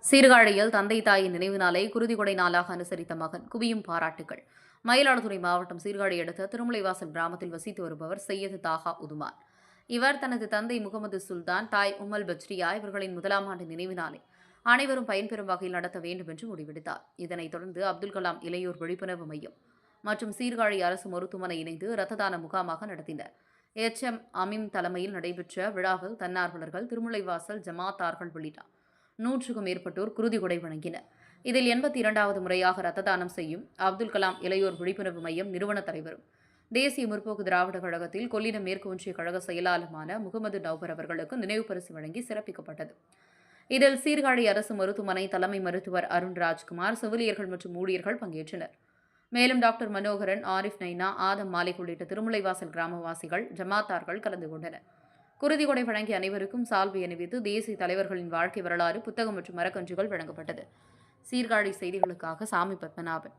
சீர்காழியில் தந்தை தாயின் நினைவு நாளை குருதிகொடை நாளாக அனுசரித்த மகன் குவியும் பாராட்டுகள். மயிலாடுதுறை மாவட்டம் சீர்காழி அடுத்த திருமலைவாசல் கிராமத்தில் வசித்து வருபவர் சையது தாஹா உதுமான். இவர் தனது தந்தை முகமது சுல்தான், தாய் உம்மல் பஜ்ரியா இவர்களின் முதலாம் ஆண்டு நினைவு நாளை அனைவரும் பயன்பெறும் வகையில் நடத்த வேண்டும் என்று முடிவெடுத்தார். இதனைத் தொடர்ந்து அப்துல் கலாம் இளையோர் விழிப்புணர்வு மையம் மற்றும் சீர்காழி அரசு மருத்துவமனை இணைந்து இரத்த தான முகாமாக நடத்தினர். எம் அமீம் தலைமையில் நடைபெற்ற விழாவில் தன்னார்வலர்கள், திருமலைவாசல் ஜமாத்தார்கள் உள்ளிட்ட 100க்கும் மேற்பட்டோர் குருதிகொடை வழங்கினர். இதில் 82வது முறையாக இரத்த தானம் செய்யும் அப்துல் கலாம் இளையோர் விழிப்புணர்வு மையம் நிறுவன தலைவரும் தேசிய முற்போக்கு திராவிட கழகத்தில் கொள்ளிடம் மேற்கு ஒன்றிய கழக செயலாளருமான முகமது நௌபர் அவர்களுக்கு நினைவு பரிசு வழங்கி சிறப்பிக்கப்பட்டது. இதில் சீர்காழி அரசு மருத்துவமனை தலைமை மருத்துவர் அருண் ராஜ்குமார், செவிலியர்கள் மற்றும் ஊழியர்கள் பங்கேற்றனர். மேலும் டாக்டர் மனோகரன், ஆரிஃப் நைனா, ஆதம் மாலிக் உள்ளிட்ட திருமலைவாசல் கிராமவாசிகள், ஜமாத்தார்கள் கலந்து கொண்டனர். குருதிகொடை வழங்கிய அனைவருக்கும் சால்வை அணிவித்து தேசிய தலைவர்களின் வாழ்க்கை வரலாறு, புத்தகம் மற்றும் மரக்கன்றுகள் வழங்கப்பட்டது. சீர்காழி செய்திகளுக்காக சாமி பத்மநாபன்.